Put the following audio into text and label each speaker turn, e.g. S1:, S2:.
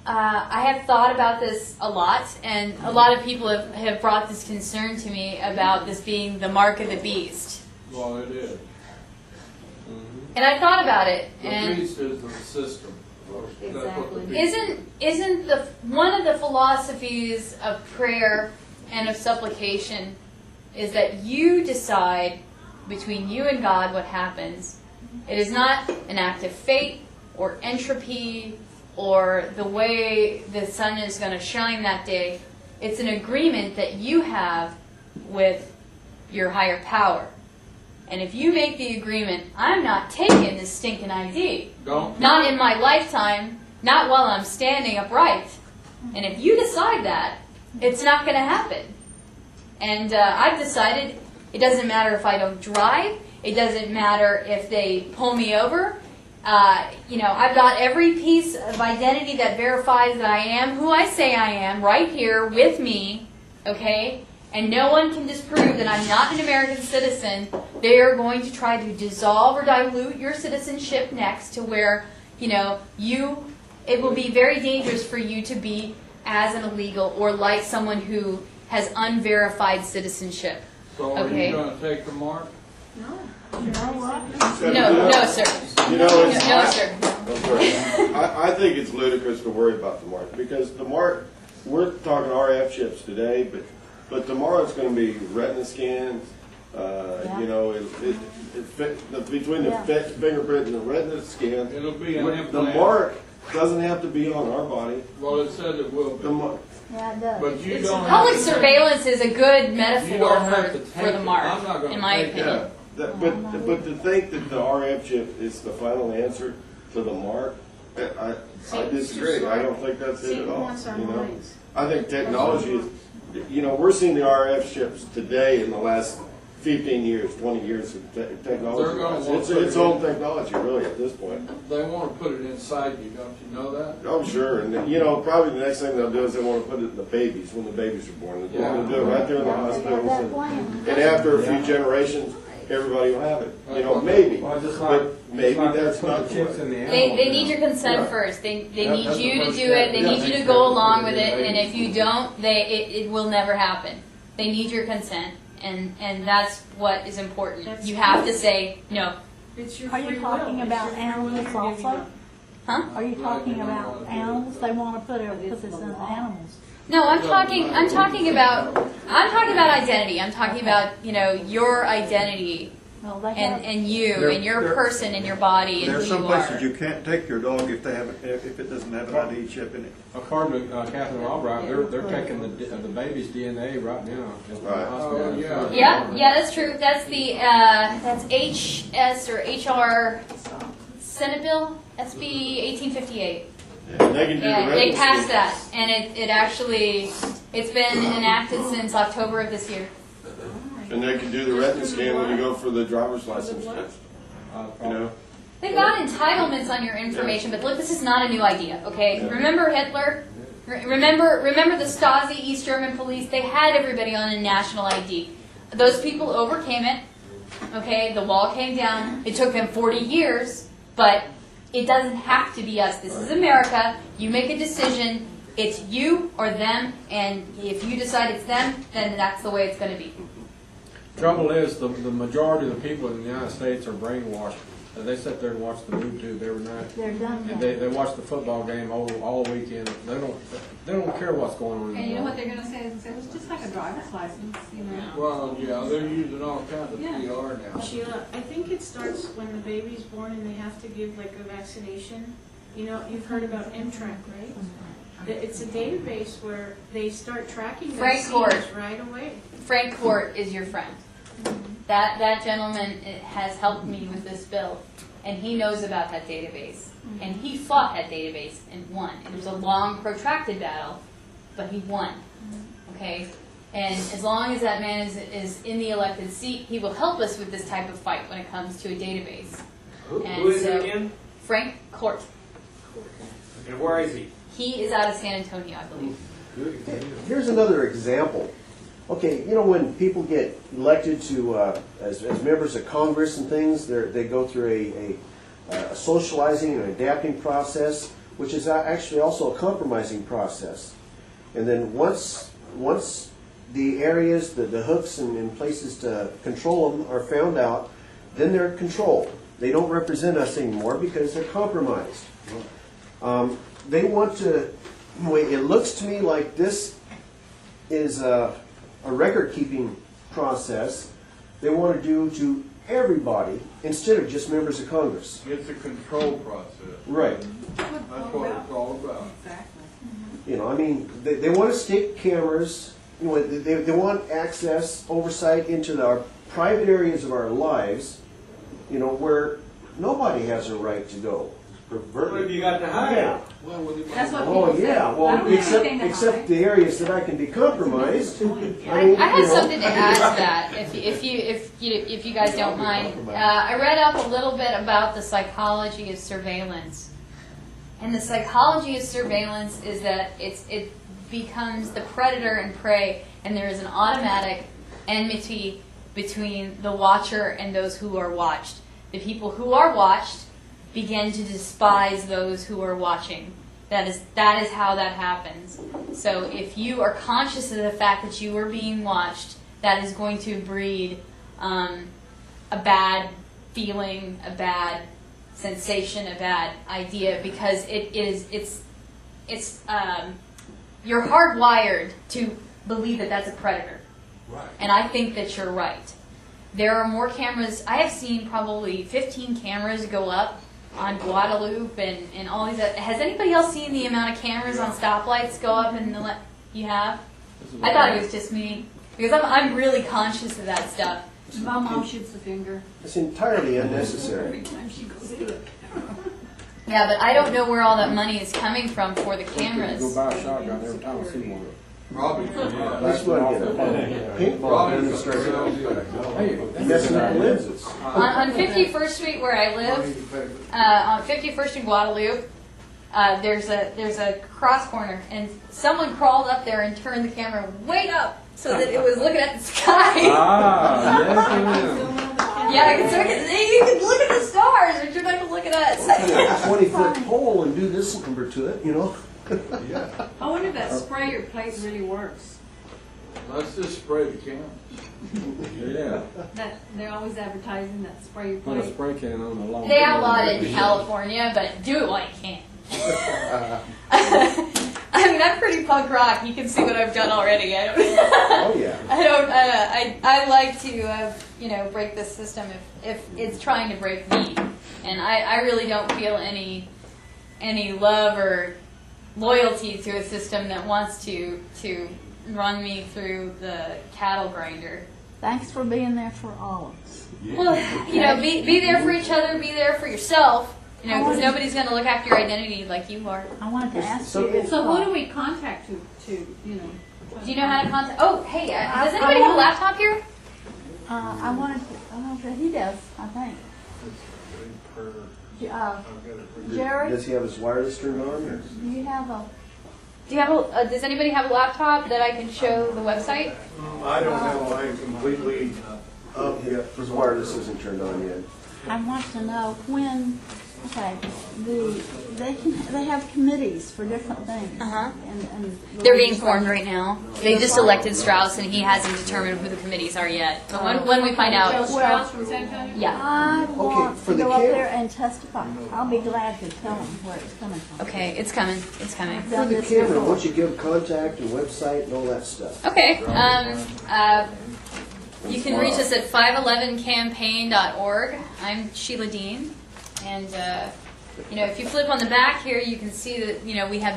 S1: I have thought about this a lot, and a lot of people have brought this concern to me about this being the mark of the beast.
S2: Well, it is.
S1: And I thought about it.
S2: The beast is the system.
S1: Exactly. Isn't one of the philosophies of prayer and of supplication is that you decide between you and God what happens. It is not an act of fate or entropy or the way the sun is going to shine that day. It's an agreement that you have with your higher power. And if you make the agreement, I'm not taking this stinking ID.
S2: Don't.
S1: Not in my lifetime, not while I'm standing upright. And if you decide that, it's not going to happen. And I've decided it doesn't matter if I don't drive. It doesn't matter if they pull me over. I've got every piece of identity that verifies that I am who I say I am right here with me, okay? And no one can disprove that I'm not an American citizen. They are going to try to dissolve or dilute your citizenship next to where, it will be very dangerous for you to be as an illegal or like someone who has unverified citizenship.
S2: So are you going to take the mark?
S3: No. You know what?
S1: No, sir. No, sir.
S4: I think it's ludicrous to worry about the mark because the mark, we're talking RF chips today, but tomorrow it's going to be retina scans. Between the fingerprint and the retina scan,
S2: It'll be an
S4: the
S2: implant.
S4: mark doesn't have to be on our body.
S2: Well, it said it will be.
S4: The mark.
S3: Yeah, it does.
S2: But you don't
S1: Public
S2: have to
S1: surveillance is a good
S2: You
S1: metaphor
S2: don't have to
S1: for the
S2: take it.
S1: mark,
S2: I'm not gonna
S1: in my
S2: take it.
S1: opinion.
S4: But to think that the RF chip is the final answer to the mark, I disagree. I don't think that's it at all. I think technology is, we're seeing the RF chips today in the last 15 years, 20 years of technology. It's old technology, really, at this point.
S2: They want to put it inside you, don't you know that?
S4: Oh, sure. And, probably the next thing they'll do is they want to put it in the babies when the babies are born. They want to do it right there in the hospitals. And after a few generations, everybody will have it. Maybe. But maybe that's not the way.
S1: They need your consent first. They need you to do it. They need you to go along with it. And if you don't, it will never happen. They need your consent. And that's what is important. You have to say no.
S3: Are you talking about animals also?
S1: Huh?
S3: Are you talking about animals? They want to put this in animals.
S1: No, I'm talking about identity. I'm talking about, your identity
S3: Well, they have,
S1: and you and your person and your body and
S5: There are
S1: who
S5: some
S1: you are.
S5: places you can't take your dog if it doesn't have an ID chip in it.
S6: According to Catherine Albright, they're taking the baby's DNA right now. In the
S4: Right.
S6: hospital.
S2: Oh, yeah.
S1: Yeah, that's true. That's the that's HS or HR Senate Bill SB 1858.
S4: And they can do the
S1: Yeah, they
S4: retina
S1: passed
S4: scan.
S1: that, and it's been enacted since October of this year.
S4: And they can do the retina scan when you go for the driver's license test.
S1: They've got entitlements on your information, but look, this is not a new idea, okay?
S4: Yeah.
S1: Remember Hitler? Remember the Stasi, East German police? They had everybody on a national ID. Those people overcame it, okay? The wall came down. It took them 40 years, but it doesn't have to be us. This is America. You make a decision. It's you or them, and if you decide it's them, then that's the way it's going to be.
S6: Trouble is, the majority of the people in the United States are brainwashed. They sit there and watch the YouTube every night.
S3: they're done
S6: And
S3: that.
S6: they watch the football game all weekend. They don't care what's going on.
S7: And you know what they're going to say? It's just like a driver's license,
S2: Well, yeah, they're using all kinds of
S7: Yeah.
S2: PR now.
S8: Sheila, I think it starts when the baby's born and they have to give like a vaccination. You've heard about MTRAC, right? It's a database where they start tracking
S1: Frank
S8: vaccines
S1: Court.
S8: right away.
S1: Frank Court is your friend. That gentleman has helped me with this bill, and he knows about that database. And he fought that database and won. It was a long, protracted battle, but he won. Okay? And as long as that man is in the elected seat, he will help us with this type of fight when it comes to a database.
S9: Who is it again?
S1: Frank Court.
S9: And where is he?
S1: He is out of San Antonio, I believe.
S10: Here's another example. Okay, when people get elected to as members of Congress and things, they go through a socializing and adapting process which is actually also a compromising process. And then once the areas, the hooks and places to control them are found out, then they're controlled. They don't represent us anymore because they're compromised. They want to, it looks to me like this is a record-keeping process they want to do to everybody instead of just members of Congress.
S2: It's a control process.
S10: Right.
S2: That's what it's all about.
S7: Exactly.
S10: You know, I mean, they want to stick cameras, you know, they want access, oversight into our private areas of our lives, you know, where nobody has a right to go.
S9: What have you got to hide?
S10: Yeah.
S7: That's what
S10: Oh,
S7: people say.
S10: yeah,
S7: I
S10: well,
S7: don't have anything to
S10: except
S7: hide.
S10: the areas that I can be compromised.
S1: I had something to add to that, if you guys don't mind. I read up a little bit about the psychology of surveillance, and the psychology of surveillance is that it becomes the predator and prey, and there is an automatic enmity between the watcher and those who are watched. The people who are watched begin to despise those who are watching. That is how that happens. So if you are conscious of the fact that you are being watched, that is going to breed a bad feeling, a bad sensation, a bad idea, because you're hardwired to believe that that's a predator.
S2: Right.
S1: And I think that you're right. There are more cameras. I have seen probably 15 cameras go up on Guadalupe and all these. Has anybody else seen the amount of cameras on stoplights go up in the? You have? I thought it was just me because I'm really conscious of that stuff.
S7: My mom shoots the finger
S10: It's entirely unnecessary.
S7: every time she goes through it.
S1: Yeah, but I don't know where all that money is coming from for the
S6: Go
S1: cameras.
S6: buy a shotgun every time I see one.
S2: Probably, yeah.
S10: That's what I get a paintball gun and start
S6: Hey,
S10: messing with lenses.
S1: On 51st Street where I live, on 51st Street Guadalupe, there's a cross corner, and someone crawled up there and turned the camera way up so that it was looking at the sky. Yeah, you can look at the stars, but you're not going to look at us.
S10: 20-foot pole and do this number to it, you know?
S7: I wonder if that sprayer plate really works.
S2: Let's just spray the cameras.
S6: Yeah,
S7: That they're always advertising that sprayer
S6: put a
S7: plate.
S6: spray can on the lawn.
S1: They outlawed it in California, but do it while you can. I mean, I'm pretty punk rock. You can see what I've done already. I don't.
S10: Oh, yeah.
S1: I like to break this system if it's trying to break me, and I really don't feel any love or loyalty to a system that wants to run me through the cattle grinder.
S3: Thanks for being there for all of us.
S1: Well, be there for each other, be there for yourself, because nobody's going to look after your identity like you are.
S3: I wanted to ask
S10: So-
S3: you.
S7: So who do we contact to
S1: Do you know how to contact? Oh, hey, does anybody have a laptop here?
S3: I wanted to, he does, I think. Jerry,
S10: Does he have his wireless turned on? Or?
S3: do you have a,
S1: Does anybody have a laptop that I can show the website?
S5: I don't have mine completely up yet.
S10: His wireless isn't turned on yet.
S3: I want to know when, okay, they have committees for different things.
S1: Uh-huh.
S3: And
S1: They're being formed right now. They just elected Strauss, and he hasn't determined who the committees are yet. But when we find
S7: Joe
S1: out,
S7: Strauss from San Antonio?
S1: yeah.
S3: I want
S10: for
S3: to
S10: the
S3: go up
S10: camp-
S3: there and testify. I'll be glad to tell them where it's coming from.
S1: Okay, it's coming. It's coming.
S10: For the camera, once you give contact and website and all that stuff.
S1: Okay. You can reach us at 511campaign.org. I'm Shelia Dean, and if you flip on the back here, you can see that we have